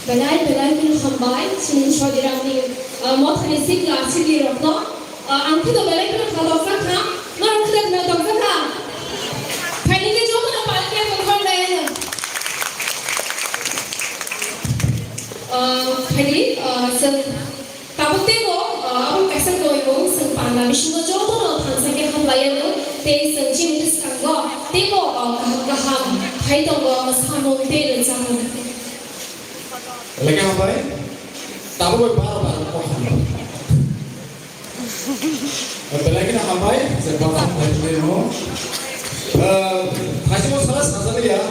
Belai pun hambai, sini saudara ni mau thani sik la sini rokno, angku tu belai pun kalau fakha, mana kita kena tahu fakha. Thani ke jom na paling ke mungkin lain. Thani, sen tabuk teko, aku kesan kau itu sen panah misuno jom tu na thang sakit ham lain tu, te sen cim tu sekarang teko kaham, hai tu masamu te lencang. Lagi apa ni? Tahu baru pohon. Lagi nak apa ni? Sebab ni mo. Haji mo salah sahaja dia.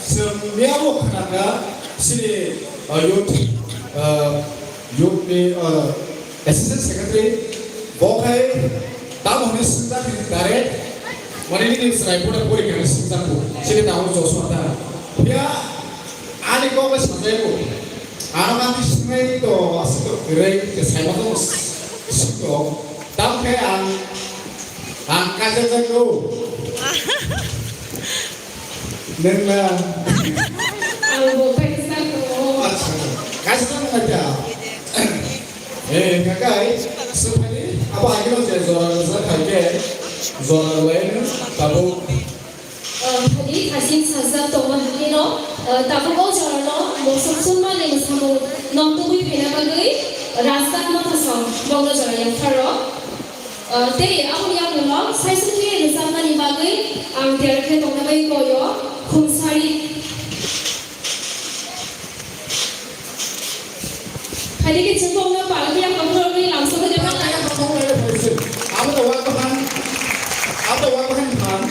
Semua mo kerana sini youth ni assistant secretary bokai tahu ni sebentar direct. Mana ni serai pun boleh kena sebentar pun. Sini tahu jauh ada. Dia ada kau macam tu. Anak istri itu asal gerai kesehatan itu suka, tapi angkat saja tu, dengan, kasih tahu aja, kakak, sebenarnya apa lagi lo jadi zona kakek, zona lain, tahu. Tadi hasil sahaja toman hari no, tapi kau jangan no, musuh semua ni musuh nom tu bui pina bagai, rasa mana tasam, bangga jangan yang karo. Tadi aku yang no, saya sendiri rasa ni bagai, dia kerja toman bagai koyo, kumsari. Tadi kita cakap no, paling yang kamu ni langsung kerja mana? Apa tu wakan? Apa wakan kan?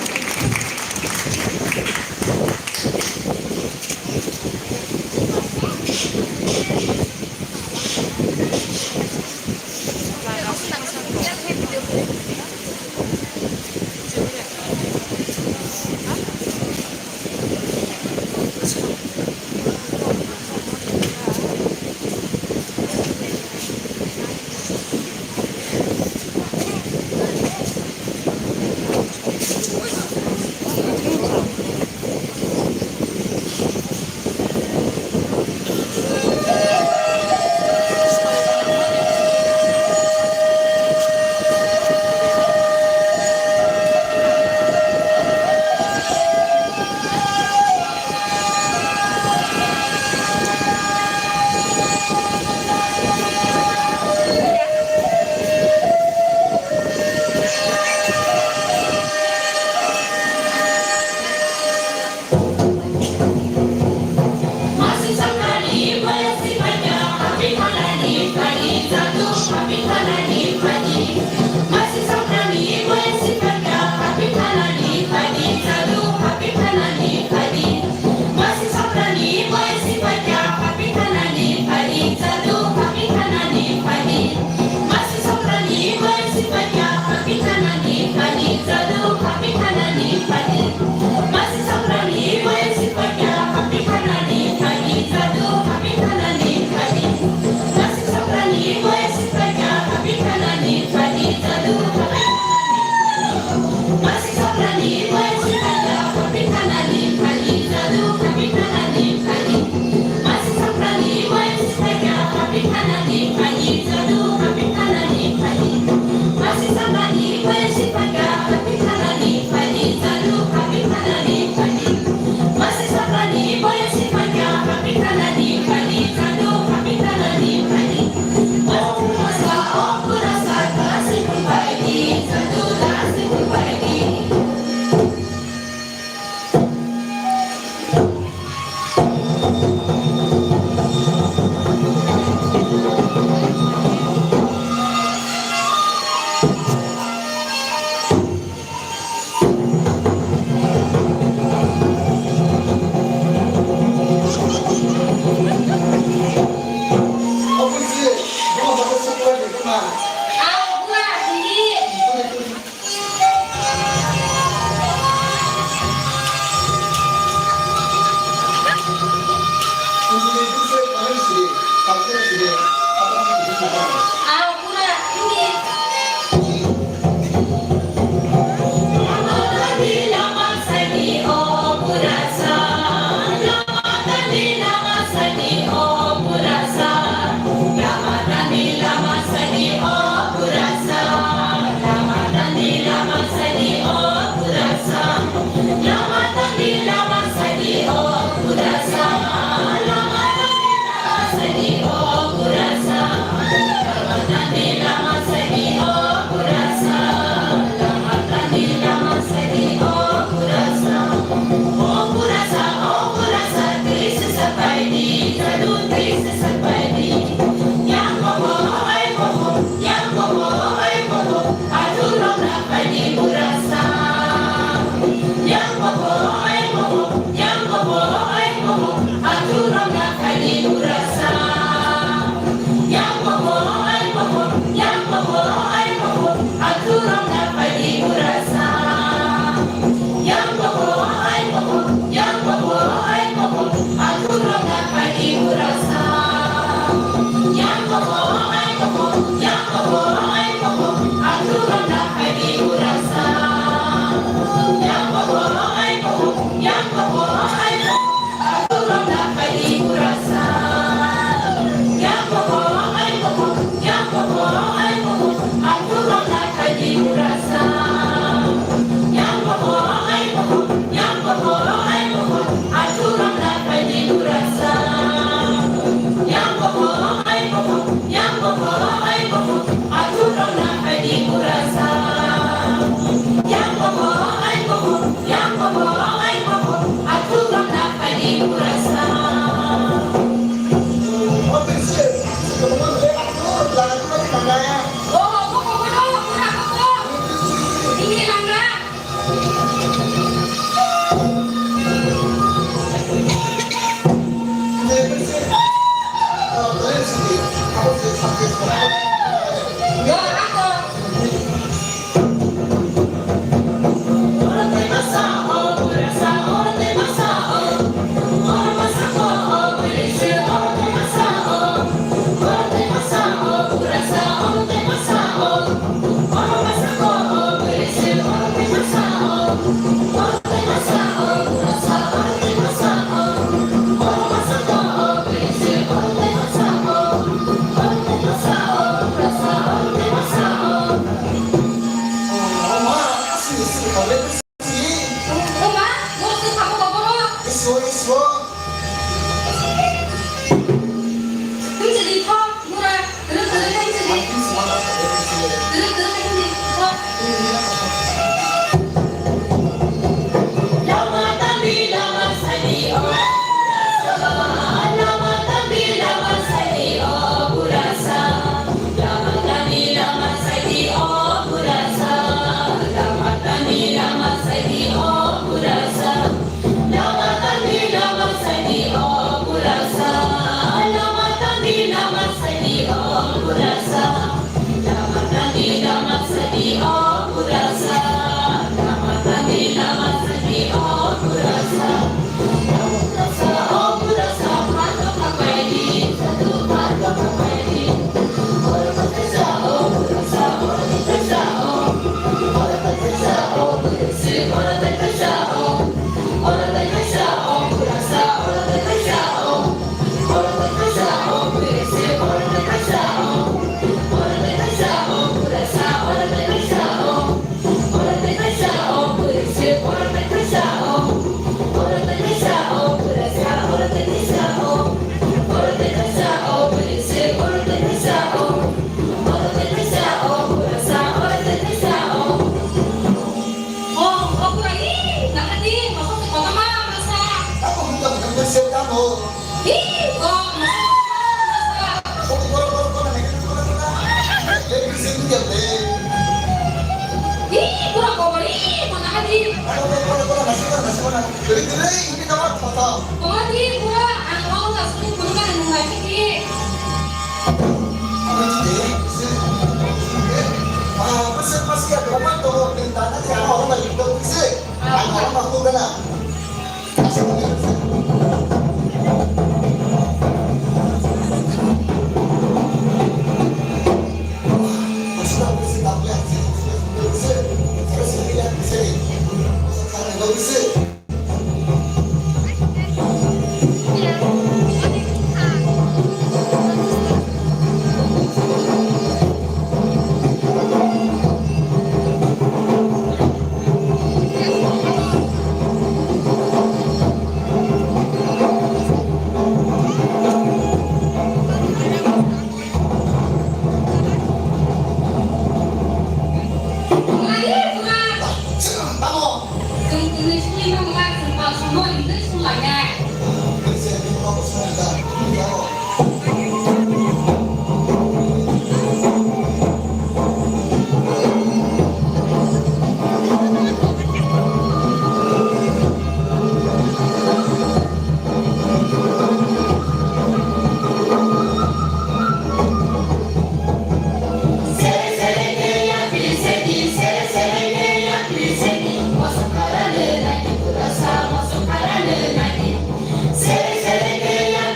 Iya, Sere sere que ya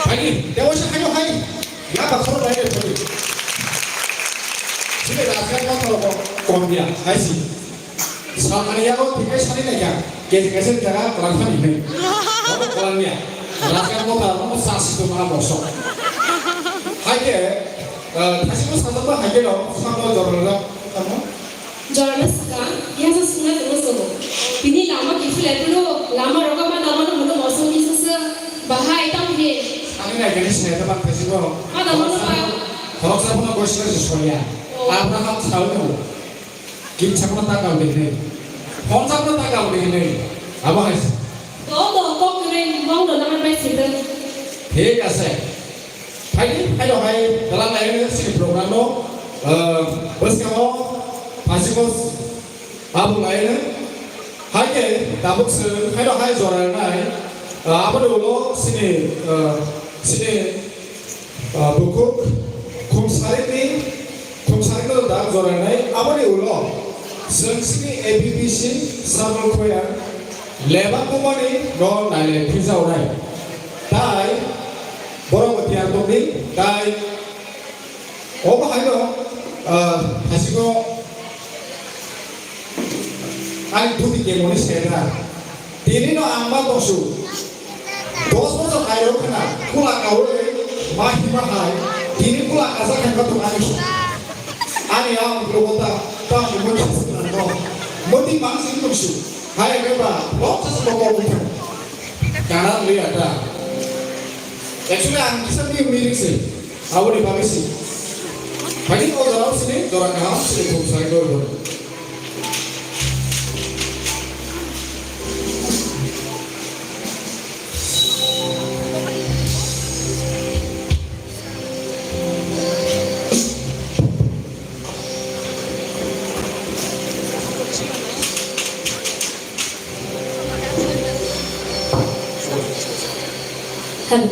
아니, 내가 오신 하요 하이. 야가 서로 봐야 돼, 저기. 집에 나가서 공비야, 아이씨. 사마리아로 되게 살이네야. 계속해서 내가 그런 사람이 있네. 너무 그런이야. 나가서 너무 사시도 마음 없어. 하이게, 다시 뭐 사서 하이게로 사고 저러러 한번. Jordan sekarang dia sesuai dengan semua. Ini lama kita dulu lama orang mana lama mana masuk di sana bahaya tapi. 아니나 이게 신의 대박 되시고. 아 너무 좋아요. 거기서부터 보시는 소리야. 아브라함 사울도 김창만 따가고 되네. 홍삼도 따가고 되네. 아버가 있어. Có cái mong được năm nay xịt lên. Thế là sẽ thấy hay dalam layanan si program lo bersama Pasikos abu layanan hay ke tabuk se hay lo hay zoran nai apa dulu sini buku kumsari lo dah zoran nai apa dulu sini ABBC sama koya lebar kumani no nai pizza urai tai borong tiang toni tai oba hayo hasiko ai tuti ke moni sera tini no amba tosu dos boso hayo kana kula kaure mahi mahai tini kula kasa kan katu ani ang logota ta moni no moni bangsi tosu hai keba lots of people kana liata actually ang kisah ni milik sih awal di pagi sih pagi kau jalan sini jalan kau sini kau saya dulu Kan.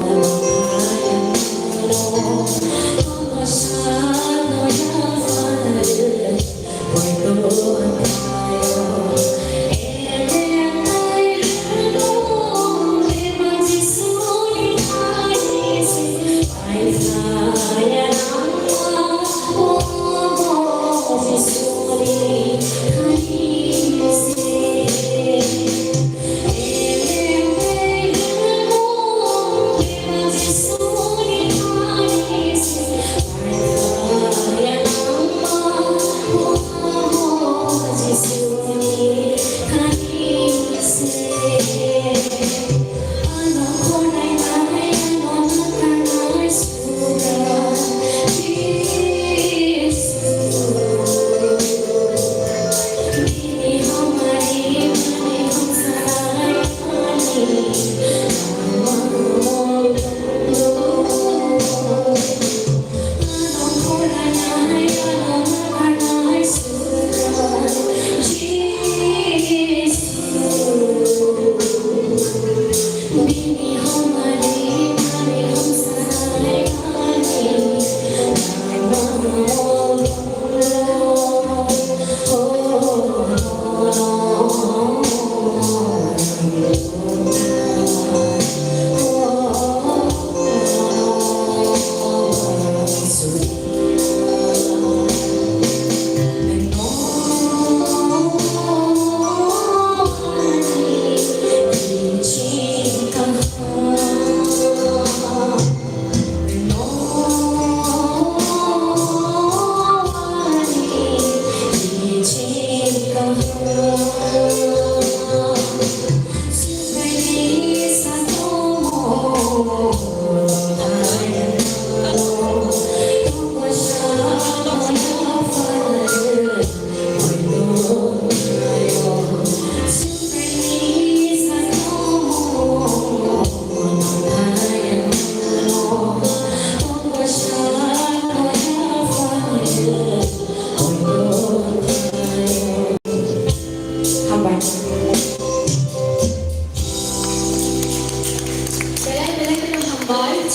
Thank you.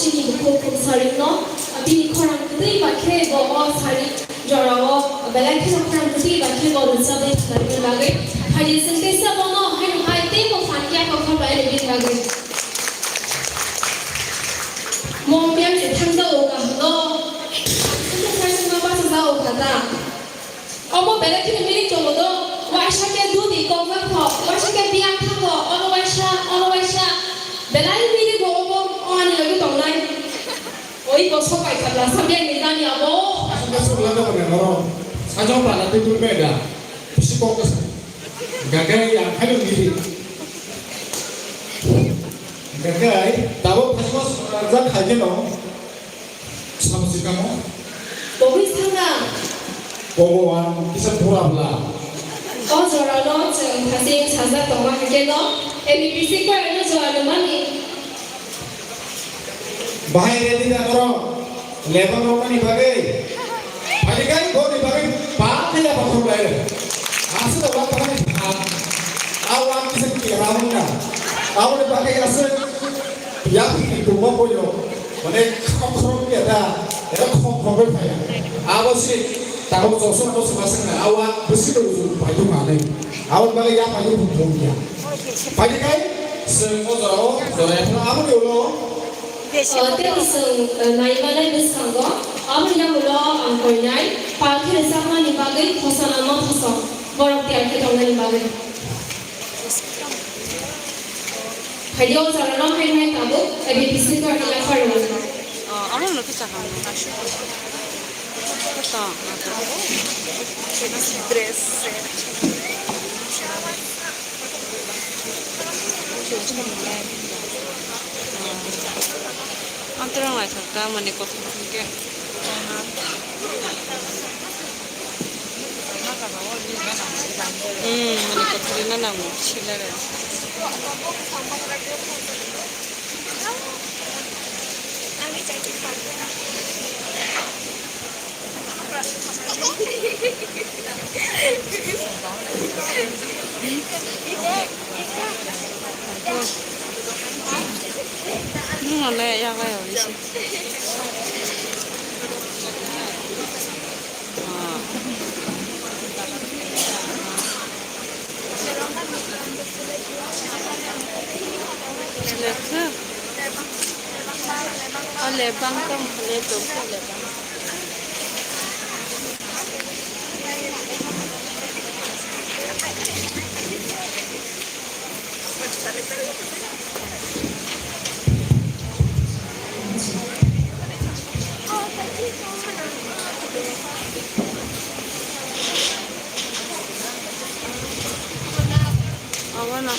시기 묵고 곰사리노 비니 코랑 그들이 박해 뭐 사리 저라고 벨라이크서 코랑 그들이 박해 뭐 르사베 나를 나게 하이 센테사 번호 하이 하이테 뭐 판기야 거기 바에 레빈 나게 몽병 제 탕도 오가 너 살승가 봐서 사오가다 어머 벨라이크는 미리 쪽으로 와샤게 두디 공격터 와샤게 비앙 타고 어느 와샤 벨라이 미리 보고 아니 여기 동나이 어이 거 소가이 칼라 삼백 미단이 아보 Masuk lada pada orang. Saja orang nanti berbeda. Psikokas. Gagai yang ada diri. Gagai, tahu pas zat haji no. Sama si kamu. 보고 상가 Bawa kisah pura belah. 어저라로 지금 다시 자자 동화하게 너 MBC 거에는 좋아하는 많이 Bahaya tidak orang. Lepas orang ni bagai. Bagai kai kau ni bagai. Pak ni apa kau bagai? Asal orang kau ni pak. Awam kisah kira mana? Awam ni bagai asal. Ya kita buat boleh. Mana kau ni ada. Ada kau berfaya. Awam sih. Tahu sosok atau semasa awam bersih dulu payung mana? Awam bagai ya payung punya. Bagai kai. Semua orang yang apa ni orang? 때리승 나이만의 비슷한 거 아무리야 물러 안 걸냐이 바퀴를 쌍만이 박의 벗어나면 벗어 뭐라고 할게 동안이 박의 하디오 자라랑 하이하이 가고 에비 비슷한 거 아니라 걸려 아무나 이렇게 작아요. 됐다. 안 들어가요. 잠깐만 이거 볼게. 이거 둘이나 나무 실내래. 원래 야가요 우리 집. 레크? 레방 좀 레도 레방. 아와나.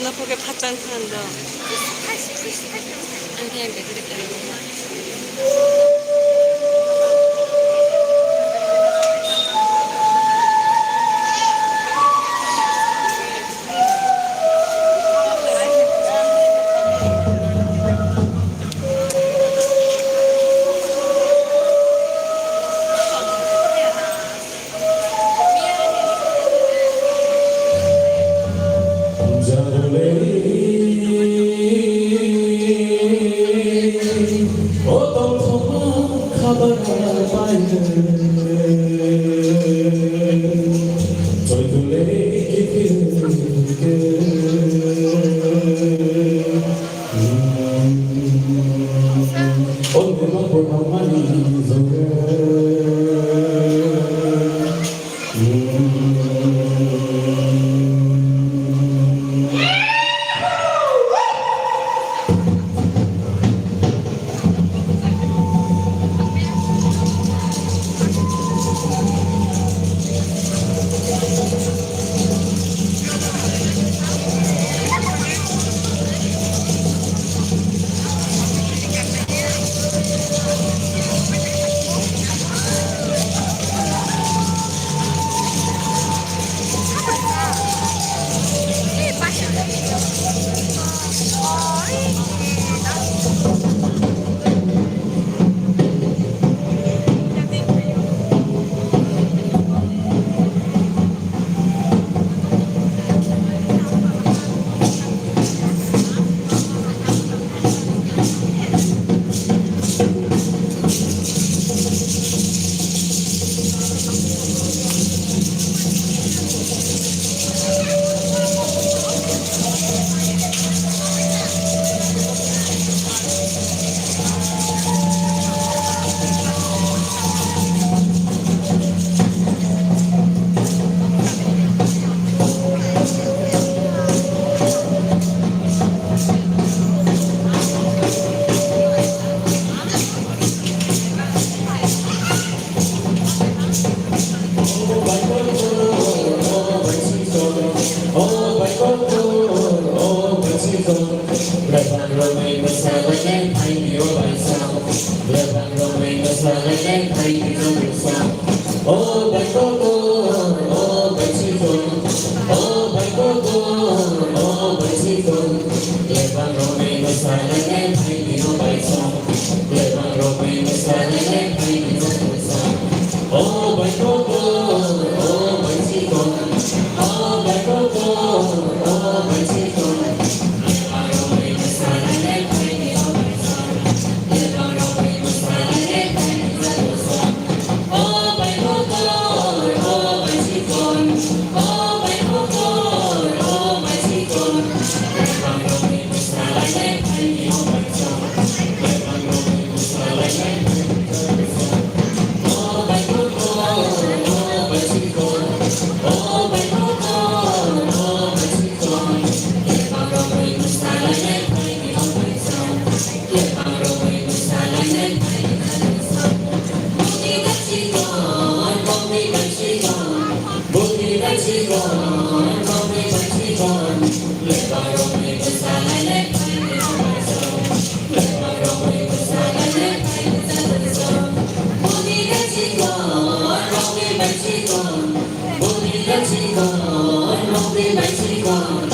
나 보게 바짝 한다. 아니야, 왜 그랬다는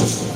Thank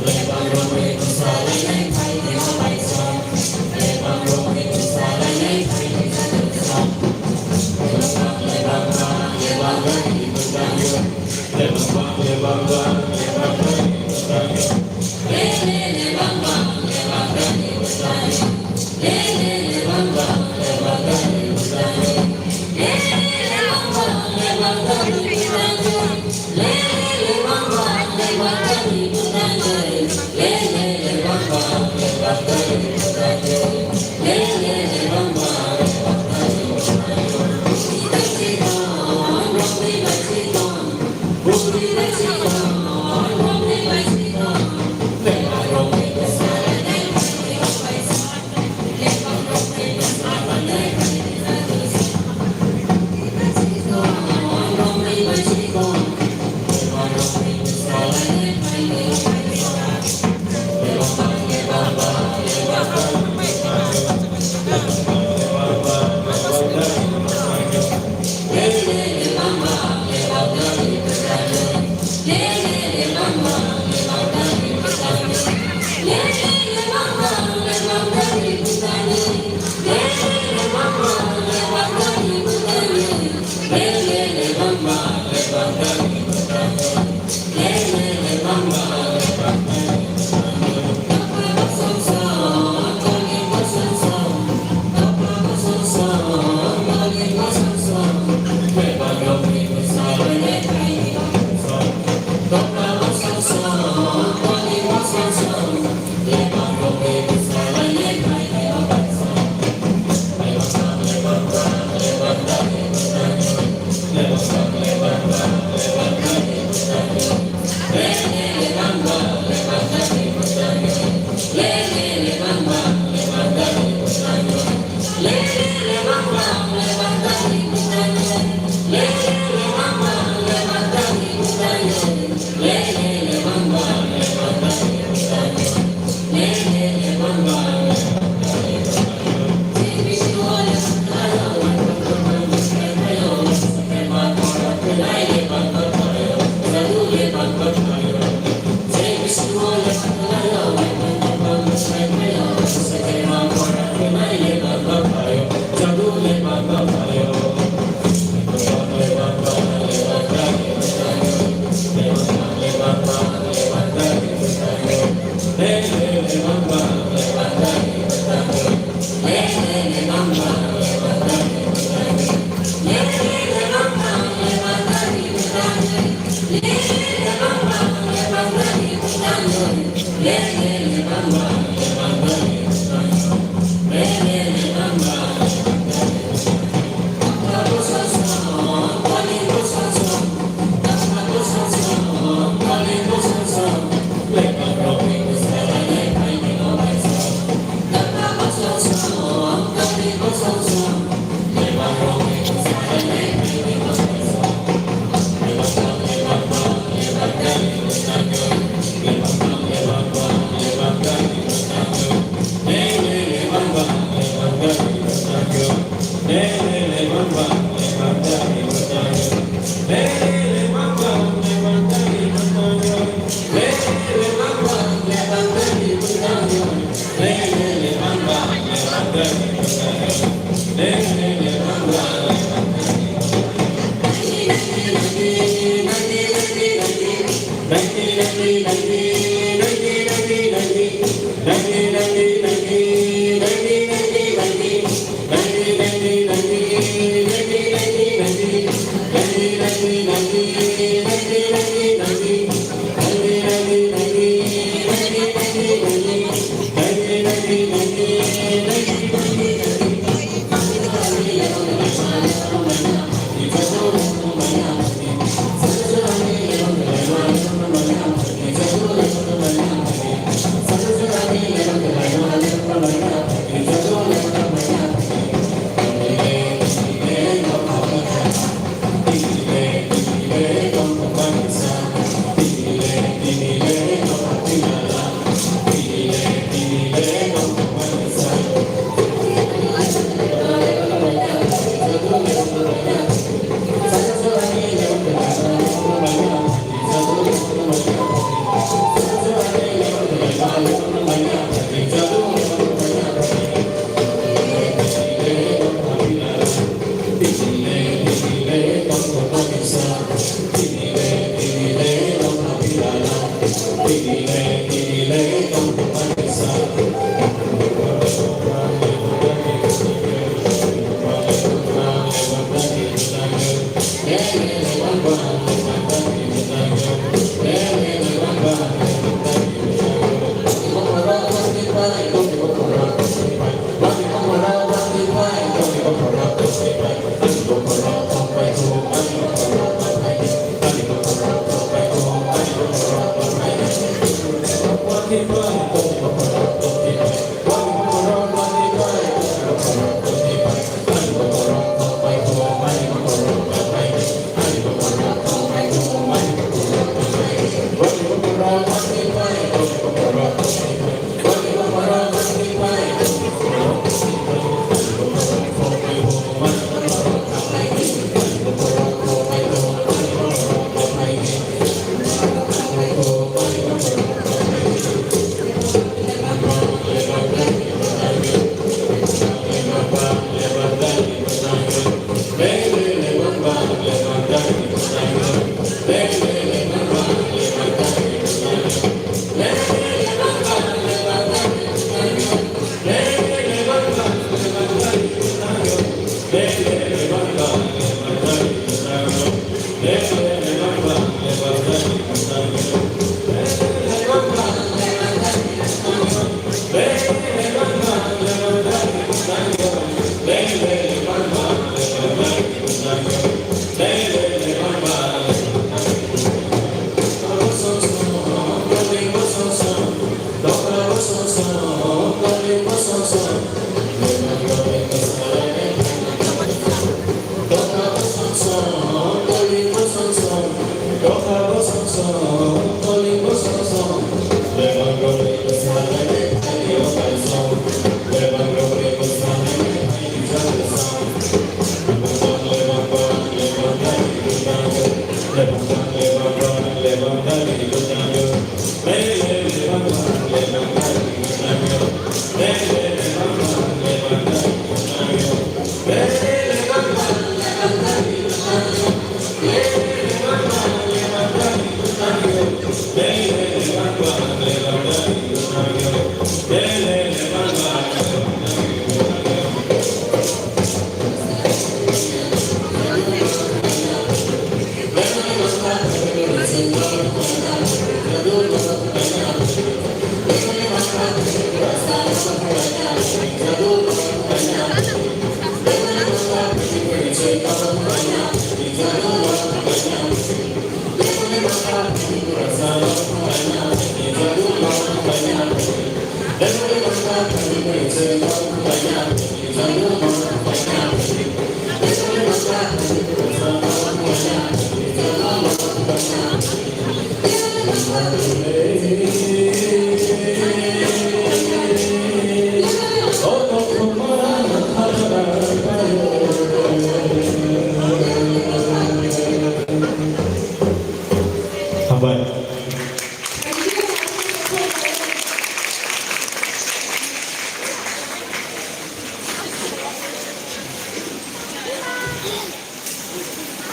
you.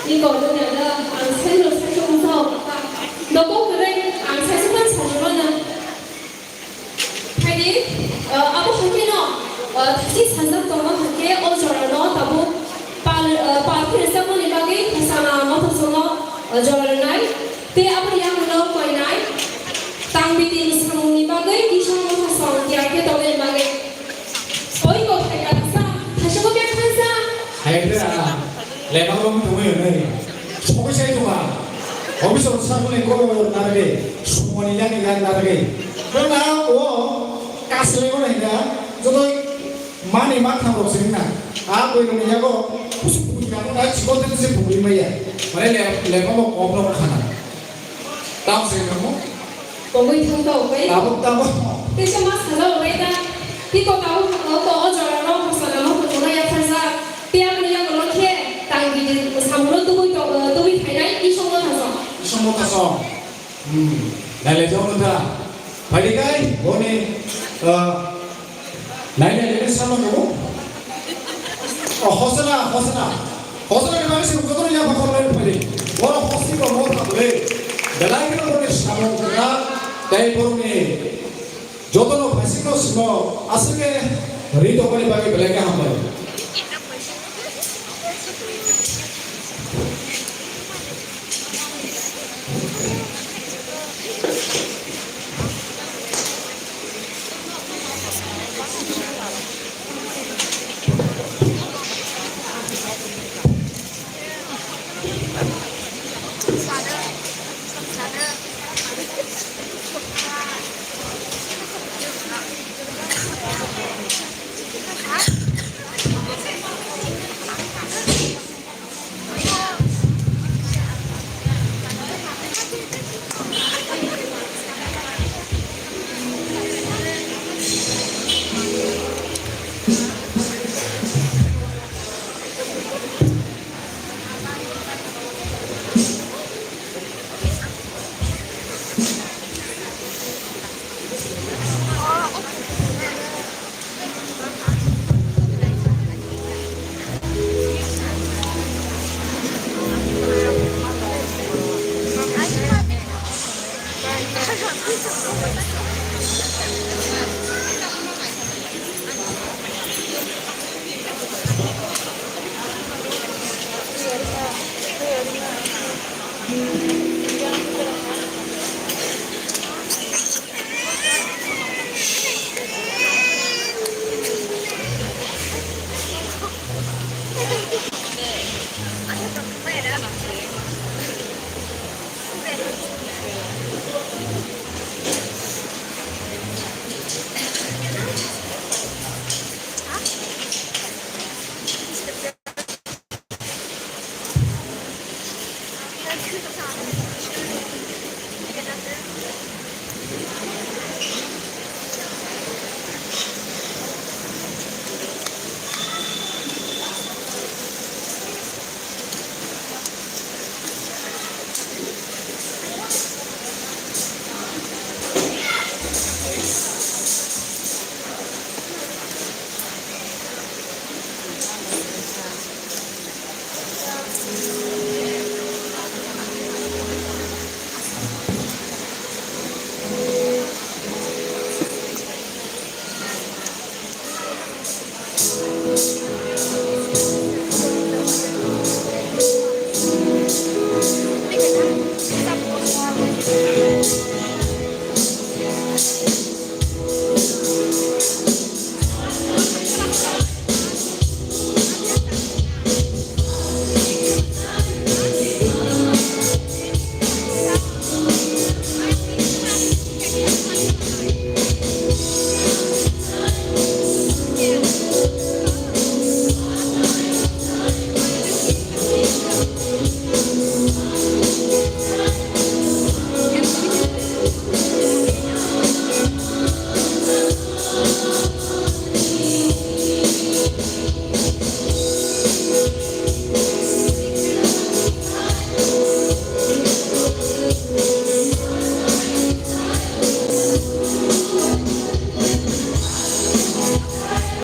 이거는 내가 안 새로 살면서 너도 그래 안 살지만 살면은 하긴 아무 하기는 다시 산상동만 할게 어저러너 다보 partir sama ni bagi kesana motor sono jalan naik te apa yang lo koi naik tang biti sama ni bagi kisah motor sono dia ke tahu ni bagi oi kau tak kasa kasih kau biar kasa hai dah lepas kamu tunggu ni semua saya tunggu 거기서 사분의 꼴을 나르게 수원이 양이가 나르게 그러나 오 가스레고 내가 저도 많이 막하고 없으니까 아 보이는 거냐고 무슨 부리가 나 직원들 무슨 부리마야 말해 내가 뭐 업로드 하나 다음 생각 뭐 거기 통도 왜 나도 그래서 막 살아 오래다 이거 가고 또 어저러 놓고서 놓고 전화야 팔사 삐아그냥 그렇게 당기는 사무로 두고 타이나 이송을 해서 이송 못해서 날래 좋은다 바리가이 뭐니 나이는 살만하고 허스나 그 방식 그거는 야 바꿔놓을 거니 뭐라 허스니까 뭐 하래 Dalai kita boleh sama kita, dari poroni, jodoh pasti no semua asalnya rito boleh bagi belakang hamba.